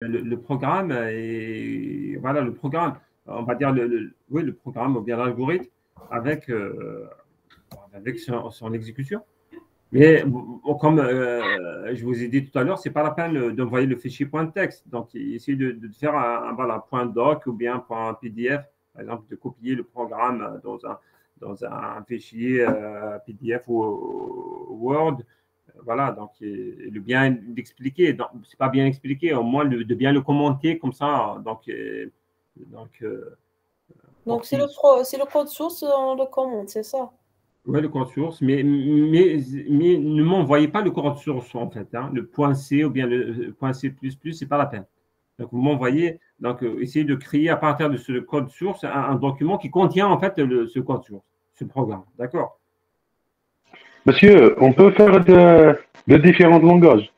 le programme et voilà, le programme, on va dire oui, le programme ou bien l'algorithme avec, avec son exécution. Mais comme je vous ai dit tout à l'heure, c'est pas la peine d'envoyer le fichier .texte. Donc, essayez de faire voilà, point .doc ou bien point .pdf, par exemple, de copier le programme dans un fichier PDF ou Word. Voilà, donc le bien d'expliquer. C'est pas bien expliqué, au moins de bien le commenter comme ça. Donc Donc, pour c'est qu'il c'est le code source, on le commente, c'est ça? ouais, le code source, mais ne m'envoyez pas le code source en fait. Hein. Le point C ou bien le point C++, c'est pas la peine. Donc, vous m'envoyez, donc essayez de créer à partir de ce code source un document qui contient en fait ce code source, ce programme. D'accord? Monsieur, on peut faire de différents langages.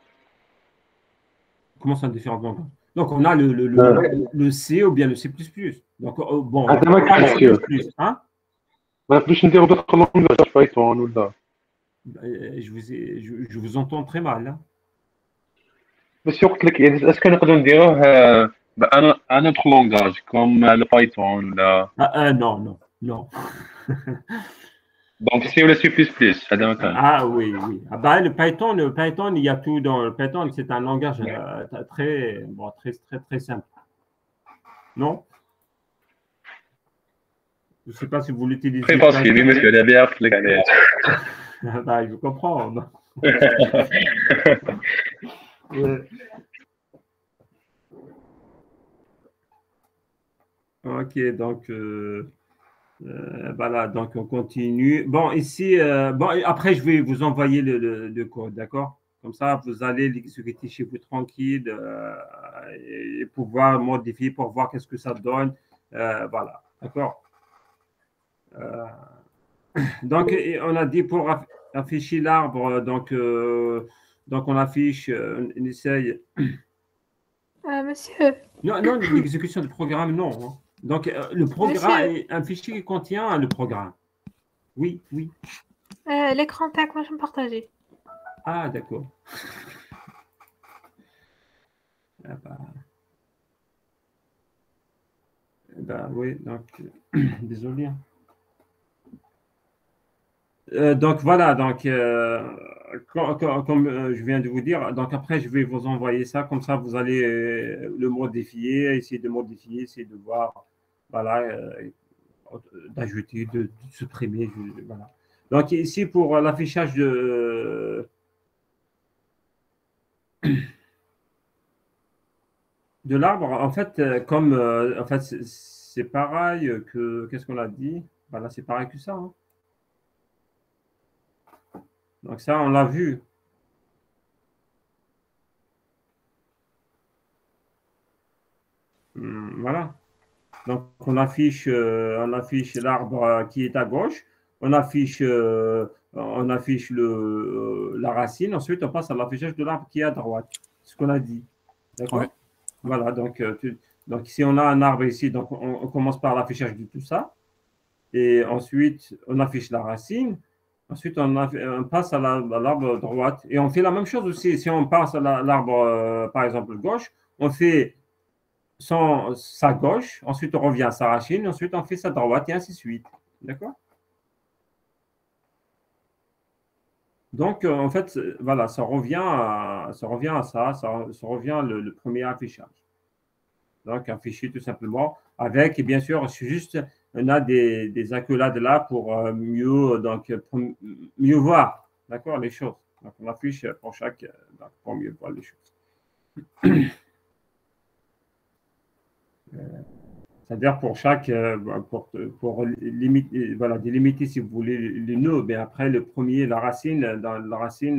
Comment ça, différentes langues? Donc, on a Euh, le C ou bien le C++. Donc, bon, هذا on ما préfère كان le C++. monsieur. Hein? ما نقدروش نديرو d'autres langages بايثون ولا. Je vous entends très mal. Hein. Monsieur قلت لك اسكو نقدروا نديروه بان اوتر لونغاج كوم البايثون ولا. Non, non, non. دونك سي ولا سي بلس بلس هذا ما كان. Ah oui, oui. Ah bah, le Python, il y a tout dans le Python. C'est un langage très, bon, très simple. Non? Je ne sais pas si vous Très l'utilisez facile, oui Python. monsieur, la bien قلت لك عليه. Ah bah, je comprends. Ouais. Ok, donc voilà, donc on continue. Bon, ici, bon, et après, je vais vous envoyer le code, d'accord? Comme ça, vous allez l'exécuter chez vous tranquille et pouvoir modifier pour voir qu'est-ce que ça donne. Voilà, d'accord? Euh, donc, on a dit pour afficher l'arbre, donc on affiche, on essaye. Monsieur, Non, non, l'exécution du programme, non. Hein. Donc, le programme monsieur, est un fichier qui contient le programme. Oui, oui. l'écran تاعك مش مبارطاجي. Ah, d'accord. Ah bah, oui, donc, désolé. Hein. Donc voilà, donc comme je viens de vous dire, donc après je vais vous envoyer ça, comme ça vous allez le modifier, essayer de modifier, essayer de voir, voilà, d'ajouter, de supprimer, voilà. Donc ici pour l'affichage de l'arbre, en fait, comme en fait c'est pareil que qu'est-ce qu'on a dit? Voilà, c'est pareil que ça. Hein. Donc ça, on l'a vu. Voilà. Donc, on affiche l'arbre qui est à gauche, on affiche la racine, ensuite on passe à l'affichage de l'arbre qui est à droite. C'est ce qu'on a dit. Ouais. D'accord? Voilà, donc si on a un arbre ici, donc on commence par l'affichage de tout ça, et ensuite on affiche la racine, ensuite on passe à l'arbre droite, et on fait la même chose aussi. Si on passe à l'arbre, par exemple, gauche, on fait sa gauche, ensuite on revient à sa racine, ensuite on fait sa droite et ainsi de suite. D'accord? Donc, en fait, voilà, ça revient à ça revient le premier affichage. Donc, un fichier tout simplement avec, et bien sûr, c'est juste, on a des accolades là pour pour mieux voir, d'accord, les choses. Donc, on affiche pour pour mieux voir les choses. C'est-à-dire pour pour limiter, voilà, délimiter, si vous voulez, les nœuds, mais après, le premier, la racine, dans la racine,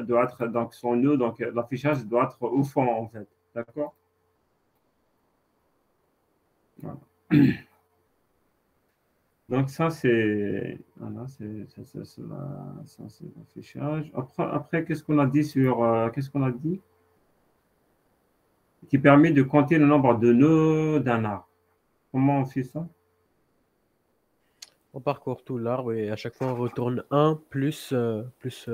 doit être, donc son nœud, donc l'affichage doit être au fond, en fait. D'accord? Voilà. Donc, ça, c'est voilà, c'est l'affichage. Après qu'est-ce qu'on a dit sur, qu'est-ce qu'on a dit? Qui permet de compter le nombre de nœuds d'un arbre. Comment on fait ça? On parcourt tout l'arbre et à chaque fois on retourne un plus, plus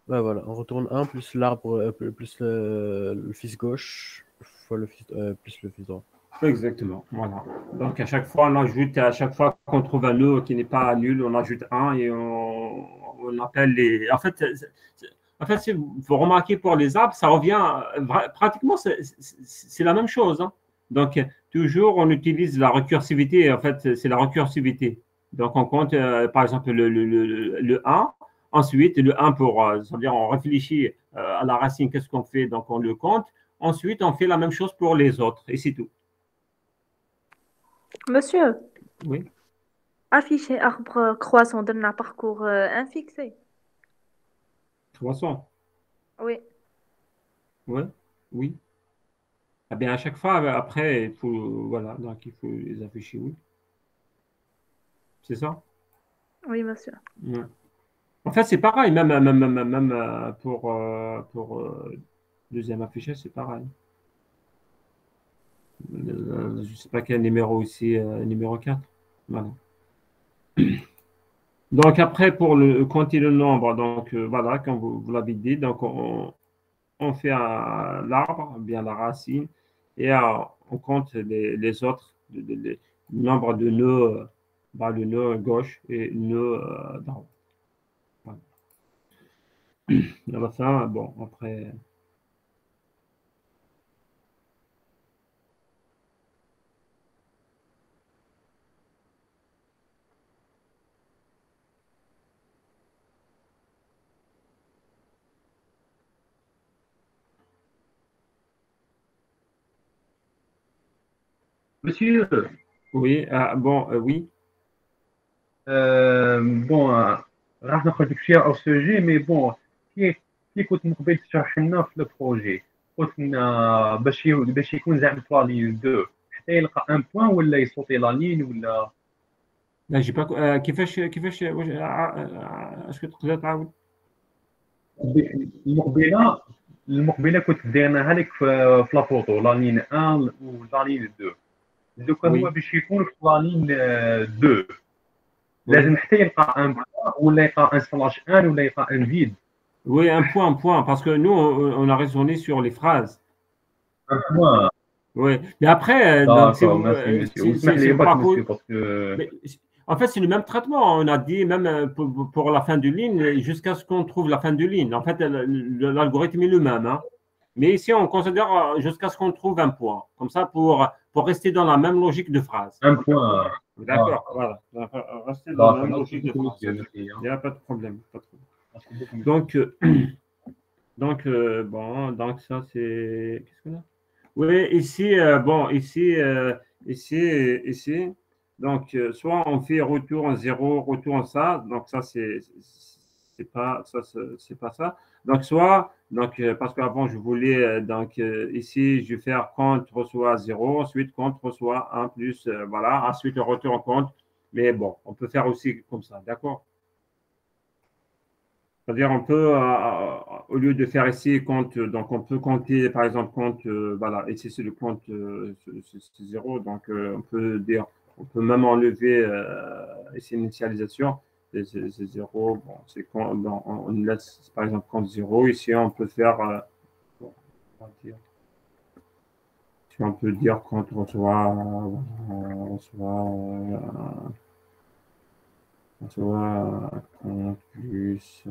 Ouais, voilà, on retourne 1 plus l'arbre, plus le fils gauche, fois le fils, plus le fils droit. Exactement. Voilà. Donc, à chaque fois, on ajoute, à chaque fois qu'on trouve un nœud qui n'est pas nul, on ajoute un et on appelle les. En fait, si vous remarquez pour les arbres, ça revient pratiquement, c'est la même chose. Hein. Donc, toujours, on utilise la récursivité. En fait, c'est la récursivité. Donc, on compte, par exemple, le 1. Ensuite, le 1 pour, c'est-à-dire, on réfléchit à la racine, qu'est-ce qu'on fait, donc on le compte. Ensuite, on fait la même chose pour les autres, et c'est tout. Monsieur, Oui, afficher arbre croissant donne un parcours infixé. 300. Oui. Ouais, oui. Ah bien, à chaque fois, après, il faut, voilà, donc il faut les afficher, oui. C'est ça? Oui, monsieur. Ouais. En fait, c'est pareil, même pour deuxième affichage, c'est pareil. Je ne sais pas quel numéro ici, numéro 4. Voilà. Donc après, pour compter le nombre, donc voilà, comme vous l'avez dit, donc on fait l'arbre, bien la racine, et on compte les autres, le nombre de nœuds, le nœud gauche et le nœud droit. Voilà. À la fin, bon, après. Monsieur, Oui, bon, oui. بون راح نخرج شويه او سوجي مي بون كي كنت من قبل تشرح لنا في البروجي قلت لنا باش يكون زعما في لا لين 2 حتى يلقى ان بوان ولا يصوتي لا لين ولا لا جي با كيفاش اسكو تقدر تعاود؟ المقبله كنت دايرناها لك في لابوطو لا لين 1 ولا لين 2 دوكا هو Oui, باش يكون في لا لين 2 oui. لازم حتى يلقى ان بوان ولا يلقى ان سلاش 1 ولا يلقى ان فيد Oui, un point, parce que nous, on a raisonné sur les phrases. ان بوان Oui, mais après, donc, داكور ميرسي مسيو واسمح si لي vous باك parcourez, مسيو باسكو mais, en fait, c'est le même traitement. On a dit même pour la fin de ligne, jusqu'à ce qu'on trouve la fin de ligne. En fait, l'algorithme est le même. Hein. Mais ici, on considère jusqu'à ce qu'on trouve un point. Comme ça, pour rester dans la même logique de phrase. ان بوان D'accord, voilà. Rester dans la même logique de phrase. Il n'y a pas de problème. Pas de problème. Donc, bon, donc ça, c'est. Qu'est-ce qu'on a? Oui, ici, bon, ici. Donc, soit on fait retour en 0, retour en ça. Donc, ça, c'est pas ça. C'est pas ça. Donc, soit, donc, parce qu'avant, je voulais, donc, ici, je vais faire compte reçoit 0, ensuite compte reçoit 1 plus, voilà, ensuite le retour en compte. Mais bon, on peut faire aussi comme ça, d'accord? C'est-à-dire, on peut, au lieu de faire ici compte, donc on peut compter, par exemple, compte, voilà, ici c'est le compte, c'est 0, donc on peut dire, on peut même enlever ici l'initialisation, c'est 0, bon, c'est quand, on laisse par exemple compte 0, ici on peut faire, bon, on va dire, si on peut dire compte reçoit compte plus.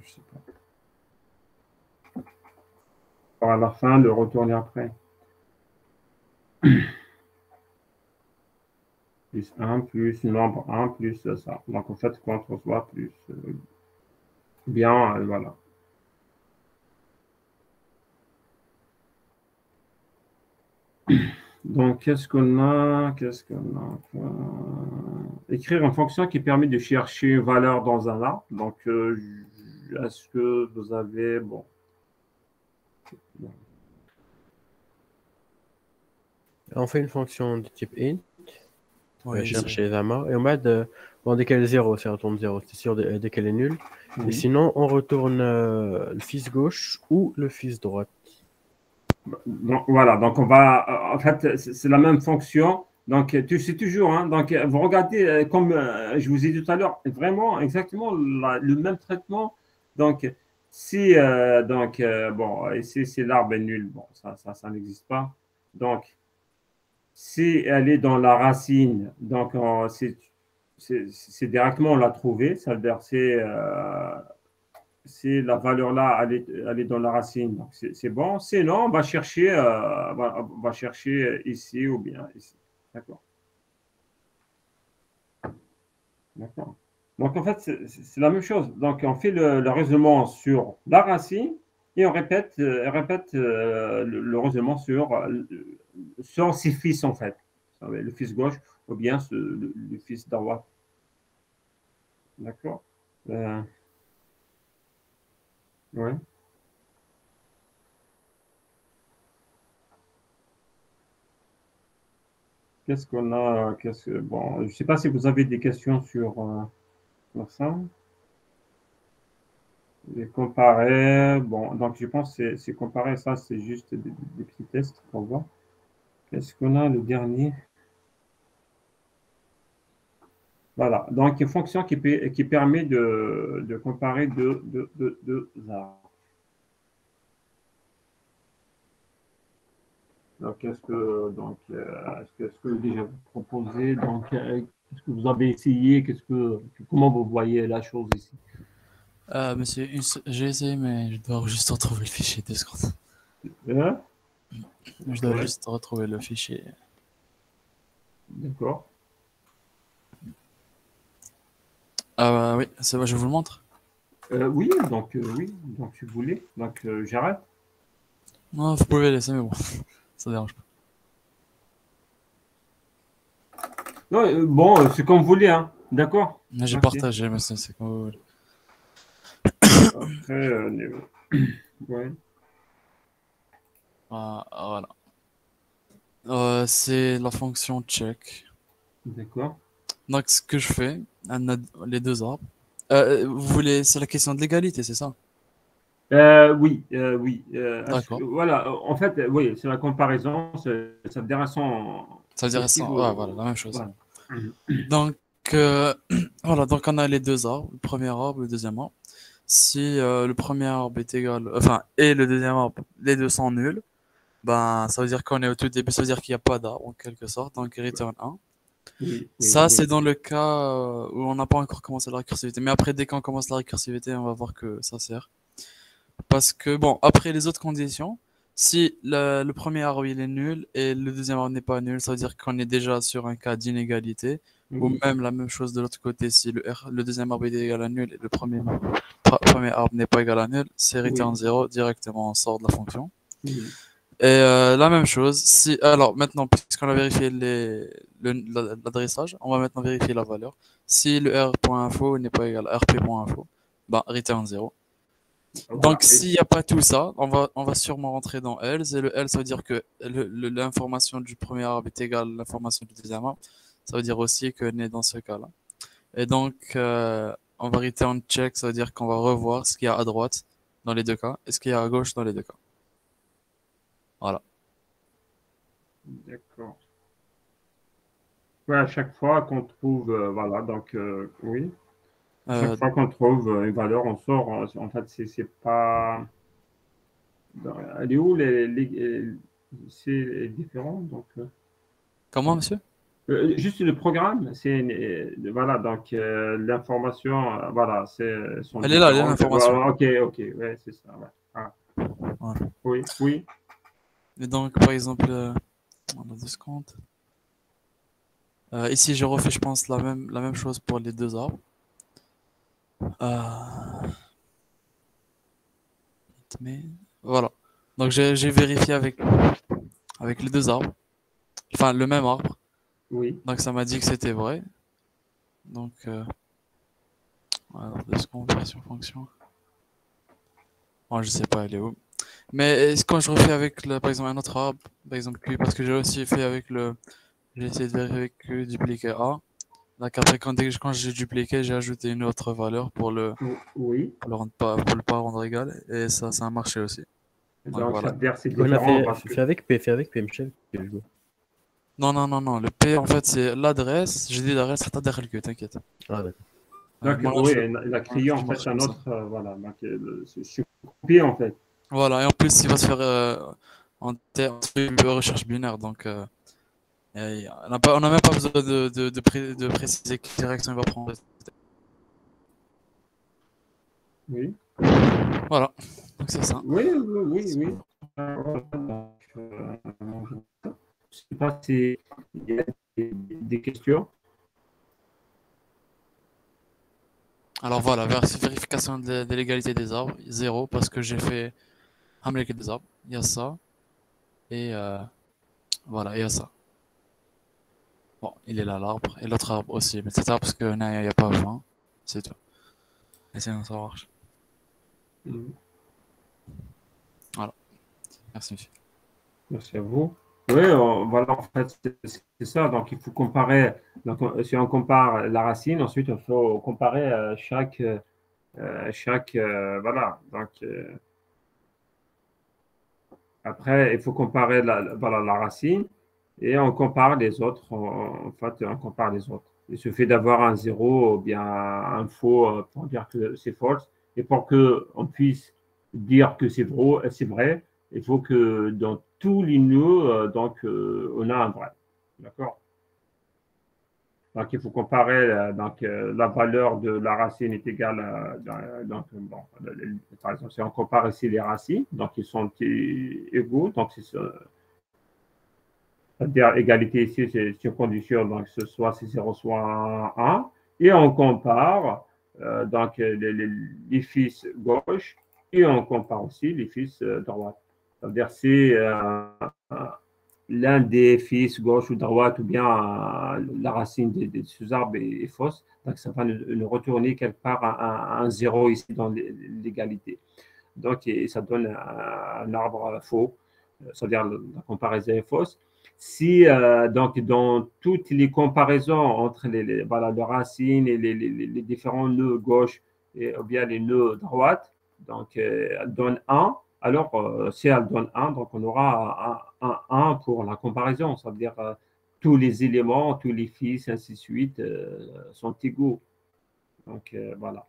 Je sais pas. À la fin, de retourner après. Plus 1, plus nombre 1, plus ça. Donc, en fait, compte reçoit plus. Bien, voilà. Donc, qu'est-ce qu'on a? Écrire une fonction qui permet de chercher une valeur dans un arbre. Donc, est-ce que vous avez... Bon. On fait une fonction de type int. On va chercher les amas. Et on va bon, dès qu'elle est 0, ça retourne 0. C'est sûr, dès qu'elle est nulle. Et sinon, on retourne le fils gauche ou le fils droite. Donc, voilà, donc on va, en fait, c'est la même fonction. Donc, c'est toujours, hein, donc vous regardez, comme je vous ai dit tout à l'heure, vraiment exactement le même traitement Donc, si, bon, ici, si l'arbre est nul, bon, ça n'existe pas. Donc, si elle est dans la racine, donc c'est directement on l'a trouvé, ça veut dire c'est la valeur là, elle est dans la racine, donc c'est bon. Sinon, on va chercher ici ou bien ici. D'accord. D'accord. Donc, en fait, c'est la même chose. Donc, on fait le raisonnement sur la racine et on répète le raisonnement sur ses fils, en fait. Le fils gauche ou bien le fils droit. D'accord. Ouais. Qu'est-ce qu'on a? Bon, je ne sais pas si vous avez des questions sur ça. Les comparer. Bon, donc je pense que c'est comparer ça, c'est juste des petits tests pour voir. Qu'est-ce qu'on a le dernier? Voilà, donc une fonction qui permet de comparer deux arbres. Donc, est-ce que déjà vous proposez, donc, qu'est-ce que vous avez essayé, comment vous voyez la chose ici? Monsieur, j'ai essayé, mais je dois juste retrouver le fichier 2 secondes. Hein? Je dois Ouais. juste retrouver le fichier. D'accord. Oui, c'est bon, je vous le montre. Oui, donc si vous voulez, donc j'arrête. Non, vous pouvez laisser, mais bon, ça dérange pas. Non, bon, c'est comme vous voulez, hein. D'accord. Mais j'ai Merci. partagé, mais c'est comme vous voulez. Après, ouais. Voilà. C'est la fonction check. D'accord. Donc, ce que je fais, on a les deux arbres. Vous voulez, c'est la question de l'égalité, c'est ça? Oui. D'accord. Voilà, en fait, oui, c'est la comparaison, ça veut dire Ça veut dire ça. Ah, voilà, la même chose. Voilà. Donc, voilà, donc on a les deux arbres, le premier arbre, le deuxième arbre. Si le premier arbre est égal, enfin, et le deuxième arbre, les deux sont nuls, ben, ça veut dire qu'on est au tout début, ça veut dire qu'il n'y a pas d'arbre en quelque sorte, donc return 1. Oui, Ça, c'est dans le cas où on n'a pas encore commencé la récursivité. Mais après, dès qu'on commence la récursivité, on va voir que ça sert. Parce que, bon, après les autres conditions, si le premier arbre il est nul et le deuxième arbre n'est pas nul, ça veut dire qu'on est déjà sur un cas d'inégalité. Ou oui. même la même chose de l'autre côté, si le deuxième arbre est égal à nul et le premier arbre n'est pas égal à nul, c'est return 0, directement on sort de la fonction. Oui. Et la même chose, si alors maintenant, puisqu'on a vérifié l'adressage, on va maintenant vérifier la valeur. Si le r.info n'est pas égal à rp.info, ben return 0. Voilà. Donc s'il n'y a pas tout ça, on va sûrement rentrer dans else, et le else ça veut dire que l'information du premier arbre est égale à l'information du deuxième arbre. Ça veut dire aussi qu'on est dans ce cas-là. Et donc on va return check, ça veut dire qu'on va revoir ce qu'il y a à droite dans les deux cas et ce qu'il y a à gauche dans les deux cas. Voilà. D'accord. Ouais, à chaque fois qu'on trouve, voilà, donc oui. Chaque fois qu'on trouve une valeur, on sort. En fait, c'est pas. Elle est où c'est différent, donc. Comment, monsieur? Juste le programme, voilà, donc l'information, voilà, Elle est là, l'information. Voilà, ok, ouais, c'est ça. Ouais. Ah. Voilà. Oui. Et donc, par exemple, on a 2 secondes. Ici, je refais, je pense, la même chose pour les deux arbres. Mais voilà. Donc, j'ai vérifié avec les deux arbres. Enfin, le même arbre. Oui. Donc, ça m'a dit que c'était vrai. Donc, voilà, 2 secondes, version fonction. Bon, je sais pas, elle est où. Mais quand je refais avec, par exemple, un autre arbre, par exemple Q, parce que j'ai aussi fait avec j'ai essayé de vérifier avec Q, dupliquer A. Donc après, quand j'ai dupliqué, j'ai ajouté une autre valeur pour Oui. pour le pas rendre égal, et ça a marché aussi. Donc voilà. ça veut dire que c'est On a différent parce que. fait avec P, Michel. Non. Le P, en fait, c'est l'adresse. J'ai dit l'adresse, c'est ta DRLQ, t'inquiète. Ah, d'accord. Donc, moi, là, oui, je, il a créé en je marche fait un comme ça. autre, voilà, donc c'est copié en fait. Voilà, et en plus, il va se faire en termes de recherche binaire. Donc, on n'a même pas besoin de préciser quelle direction il va prendre. Oui, Voilà, donc c'est ça. oui, oui, oui, oui. Voilà, donc, je ne sais pas s'il y a des questions. Alors voilà, vérification de l'égalité des arbres, 0, parce que j'ai fait Hamlet des arbres. Il y a ça, et voilà, il y a ça. Bon, il est là l'arbre, et l'autre arbre aussi, mais c'est ça parce que non, il n'y a pas 20, c'est tout. Et sinon, ça marche. Mhm. Voilà, merci monsieur. Merci à vous. Oui, voilà, en fait, c'est ça. Donc, il faut comparer. Donc, si on compare la racine, ensuite, il faut comparer voilà. Donc, après, il faut comparer voilà, la racine et on compare les autres. En fait, on compare les autres. Il suffit d'avoir un zéro ou bien un faux pour dire que c'est false. Et pour qu'on puisse dire que c'est vrai, il faut que dans tous les nœuds, on a un vrai. D'accord? Donc, il faut comparer la valeur de la racine est égale à. Donc, bon, par exemple, si on compare ici les racines, donc ils sont égaux, donc c'est-à-dire égalité ici, c'est une condition, donc soit c'est 0, soit 1. Et on compare les fils gauche et on compare aussi les fils droite. C'est-à-dire si l'un des fils gauche ou droite ou bien la racine de ce arbre est fausse, donc ça va nous retourner quelque part un 0 ici dans l'égalité. Donc, ça donne un arbre faux, c'est-à-dire la comparaison est fausse. Si, donc, dans toutes les comparaisons entre voilà, les racines et les différents nœuds gauche ou bien les nœuds droite, donc, elle donne 1. Alors, si elle donne 1, donc on aura un 1 pour la comparaison, c'est-à-dire tous les éléments, tous les fils, ainsi de suite, sont égaux. Donc, voilà.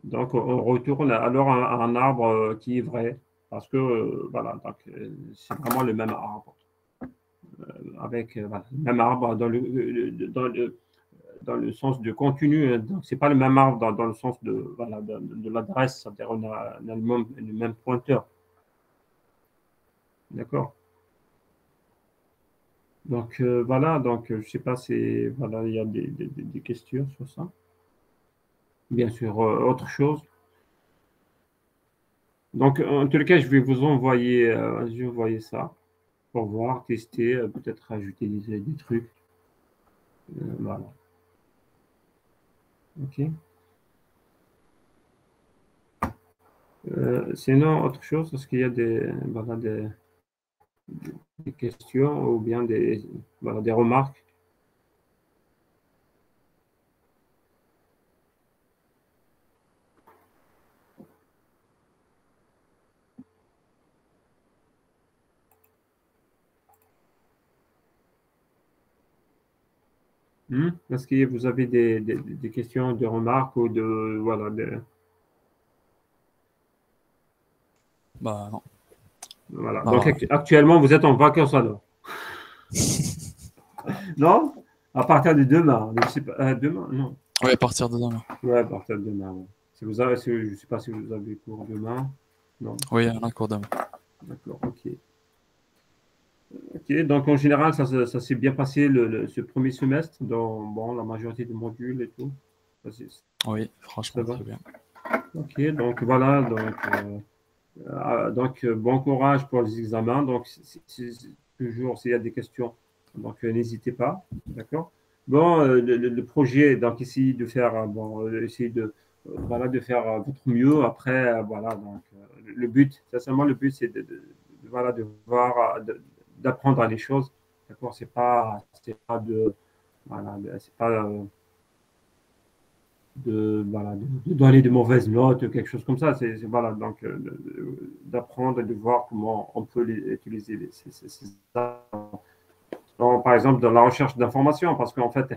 Donc, on retourne alors à un arbre qui est vrai, parce que voilà, c'est vraiment le même arbre, avec voilà, le même arbre dans le sens de continu. Donc, c'est pas le même arbre dans le sens voilà, de l'adresse, c'est-à-dire on a le même pointeur. D'accord. Donc, voilà, donc je sais pas si voilà, il y a des questions sur ça. Bien sûr, autre chose. Donc, en tout cas, je vais vous envoyer ça pour voir, tester, peut-être ajouter des trucs. Voilà. OK. Sinon, autre chose, est-ce qu'il y a voilà, des questions ou bien voilà, des remarques? Est-ce que vous avez des questions, des remarques ou voilà, Bah non. voilà. Ah, Donc, actuellement, vous êtes en vacances alors? Non? À partir de demain. Je sais pas, demain? Non. oui, à partir de demain. Ouais, à partir de demain. Ouais. Je ne sais pas si vous avez cours demain. Non. Oui, on a cours demain. D'accord, ok. Ok, donc en général, ça s'est bien passé ce premier semestre dans bon, la majorité des modules et tout. Oui, Ça franchement, va. très bien. Ok, donc voilà, donc bon courage pour les examens. Donc toujours s'il y a des questions, donc n'hésitez pas, d'accord. Bon, le projet, donc essayer de faire bon, essayer de voilà de faire votre mieux. Après, voilà, donc le but, sincèrement, le but c'est voilà de voir, d'apprendre les choses, d'accord. C'est pas de voilà, c'est pas voilà, de donner de mauvaises notes, quelque chose comme ça. Voilà, donc d'apprendre et de voir comment on peut utiliser ces armes par exemple, dans la recherche d'informations, parce qu'en fait,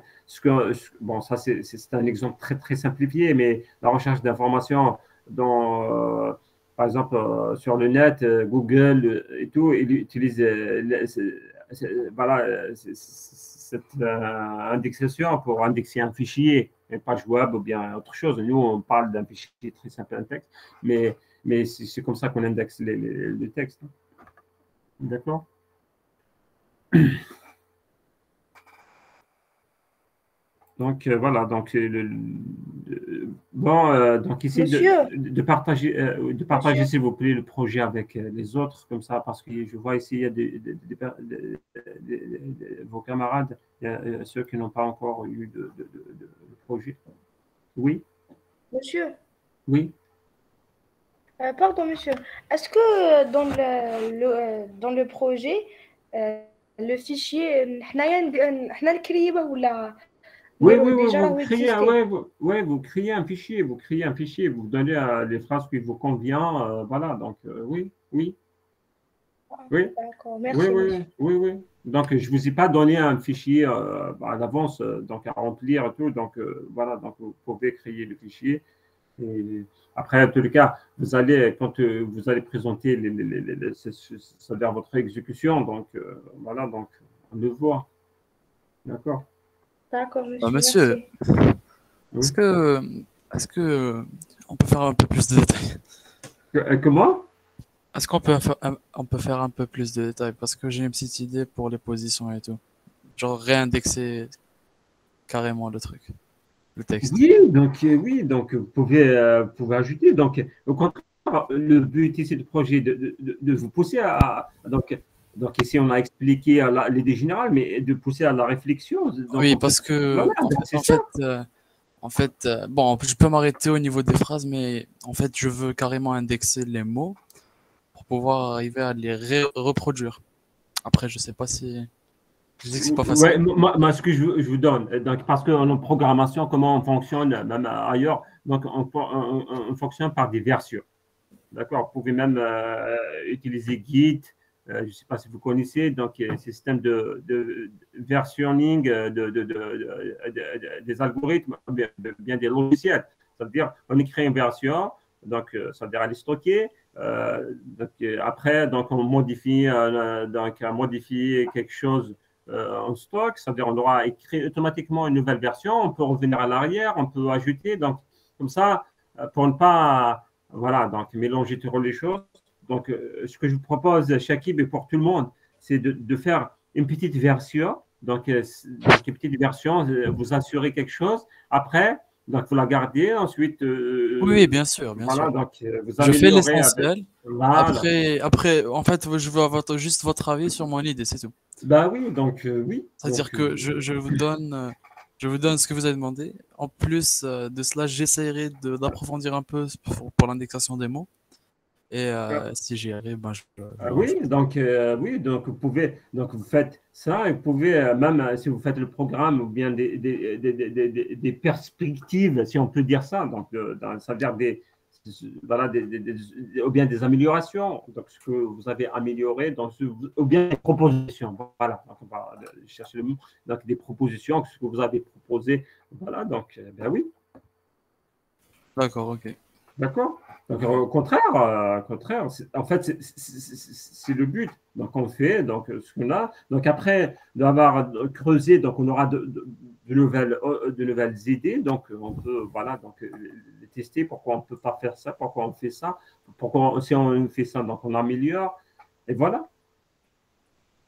bon, ça c'est un exemple très très simplifié, mais la recherche d'informations dans, par exemple, sur le net, Google et tout, il utilise voilà, cette indexation pour indexer un fichier, une page web ou bien autre chose. Nous, on parle d'un fichier très simple, un texte, mais c'est comme ça qu'on indexe les textes. D'accord? Donc voilà, donc bon, donc ici Monsieur, de partager s'il vous plaît le projet avec les autres comme ça parce que je vois ici il y a vos camarades, ceux qui n'ont pas encore eu de projet. Oui, monsieur, oui. pardon, monsieur. Est-ce que dans le projet, le fichier, احنا نكريبه ولا Oui, نديروه oui, oui, déjà راهو existé. vous créez un fichier, vous donnez les phrases qui vous convient, voilà, donc oui, oui, oui. D'accord, Oui, merci, oui, monsieur. oui, oui. Donc, je ne vous ai pas donné un fichier à l'avance donc à remplir et tout. Donc, voilà, donc vous pouvez créer le fichier. Et après, en tous les cas, vous allez, quand vous allez présenter c'est-à-dire votre exécution, donc voilà, donc on le voit. D'accord. D'accord, Bah, monsieur, monsieur, merci. Oui. est-ce que on peut faire un peu plus de détails? Comment? Est-ce on peut faire un peu plus de détails? Parce que j'ai une petite idée pour les positions et tout. Genre réindexer carrément le truc, le texte. Oui, donc vous pouvez ajouter. Donc, au contraire, le but ici du projet de vous pousser donc ici on a expliqué l'idée générale, mais de pousser à la réflexion. Donc Oui, en fait, parce que voilà, c'est en ça. fait, bon, je peux m'arrêter au niveau des phrases, mais en fait, je veux carrément indexer les mots pour pouvoir arriver à les reproduire. Après, je sais pas si, je sais que c'est pas facile. Ouais, moi, ce que je vous donne, donc, parce qu'en programmation, comment on fonctionne, même ailleurs, donc on fonctionne par des versions. D'accord, vous pouvez même utiliser Git, je ne sais pas si vous connaissez, donc système de versionning des algorithmes, bien des logiciels. C'est-à-dire, on écrit une version, donc ça veut dire elle est stockée. Donc, après, donc on modifie, modifier quelque chose en stock, c'est-à-dire on aura écrit automatiquement une nouvelle version, on peut revenir à l'arrière, on peut ajouter, donc comme ça, pour ne pas voilà, donc mélanger toujours les choses. Donc, ce que je vous propose, Shakib, et pour tout le monde, c'est de faire une petite version. Donc, une petite version, vous assurez quelque chose. Après, donc vous la gardez. Ensuite, Oui, bien sûr, bien voilà, sûr. donc vous Je fais améliorez avec. l'essentiel. Voilà. Après, en fait, je veux avoir juste votre avis sur mon idée, c'est tout. Bah oui, donc oui. C'est-à-dire Donc, que je vous donne ce que vous avez demandé. En plus de cela, j'essaierai d'approfondir un peu pour l'indexation des mots. Et si j'y arrive, ben, je Oui, rajoute. donc vous pouvez, donc vous faites ça et vous pouvez même si vous faites le programme ou bien des perspectives, si on peut dire ça, donc ça veut dire voilà, ou bien des améliorations, donc ce que vous avez amélioré, ou bien des propositions, voilà, donc on va chercher le mot, donc des propositions, ce que vous avez proposé, voilà, donc ben oui. D'accord, ok. D'accord? Donc, au contraire, en fait, c'est le but. Donc, on fait donc, ce qu'on a. Donc, après d'avoir creusé, donc, on aura de nouvelles idées. Donc, on peut, voilà, donc, les tester. Pourquoi on ne peut pas faire ça? Pourquoi on fait ça? Si on fait ça, donc, on améliore. Et voilà.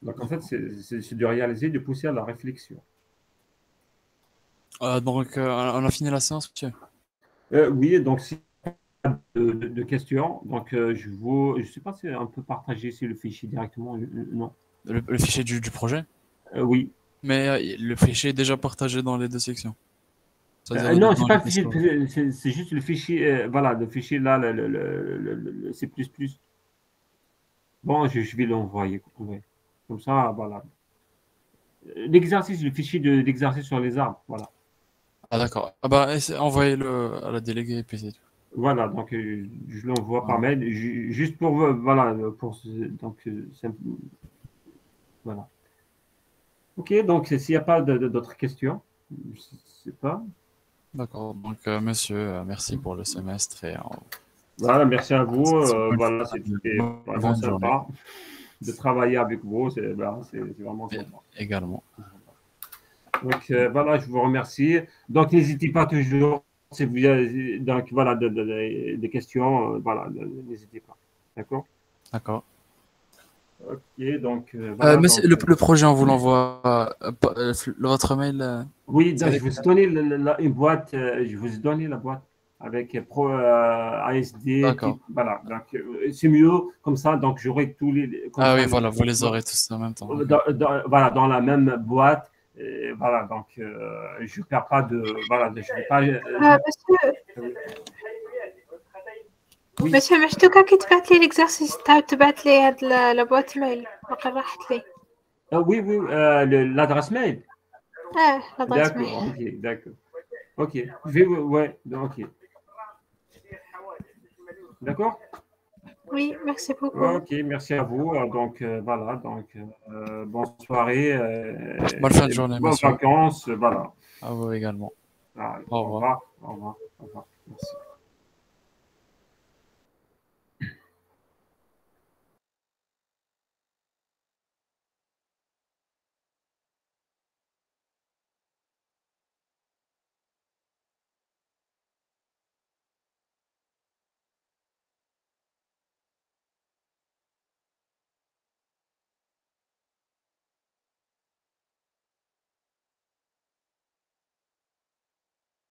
Donc, en fait, c'est de réaliser, de pousser à la réflexion. Donc, on a fini la séance, monsieur. Oui, donc, si de questions. Donc, je sais pas si on peut partager ici le fichier directement. Non. Le fichier du projet. Oui. Mais le fichier est déjà partagé dans les deux sections. C'est-à-dire Non, c'est dans pas les le fichier, Discord. c'est juste le fichier, voilà, le fichier là, le C++. Bon, je vais l'envoyer. Ouais. Comme ça, voilà. L'exercice, le fichier de l'exercice sur les arbres, voilà. Ah d'accord. Ah bah envoyez-le à la déléguée et puis c'est tout. Voilà, donc je l'envoie par Voilà. mail, juste pour, voilà, donc, voilà. Ok, donc s'il n'y a pas d'autres questions, je ne sais pas. D'accord. Donc, monsieur, merci pour le semestre et Voilà, merci à vous. Voilà, bonne c'était vraiment bonne journée sympa de travailler avec vous. C'est vraiment sympa. également. Donc voilà, je vous remercie. Donc n'hésitez pas toujours, si vous avez donc, voilà, des questions, voilà, n'hésitez pas. D'accord? D'accord. Ok, donc voilà. Monsieur, Donc, le projet, on vous l'envoie votre mail. oui, C'est donc, je avec- vous ai donné une boîte, je vous ai donné la boîte avec ASD, D'accord. voilà. Donc c'est mieux comme ça. Donc j'aurai tous les, comme Ah ça, oui, voilà, vous les aurez tous en même temps. Ok. voilà, dans la même boîte. Et voilà, donc je ne perds pas de, voilà, je vais pas. Monsieur, Oui. monsieur مشتوكة كي تبعت لي l'exercice تاع تبعت لي هاد la boîte mail باقي راحت لي. Oui, oui, l'adresse mail. l'adresse mail. D'accord, ok, d'accord. Ok, ouais, ok. D'accord? Oui, merci beaucoup. Ok, merci à vous. Donc voilà, donc bonne soirée. Bonne fin de et journée, bonnes monsieur. vacances, voilà. À vous également. Allez, Au au revoir. revoir, au revoir, au revoir. Merci.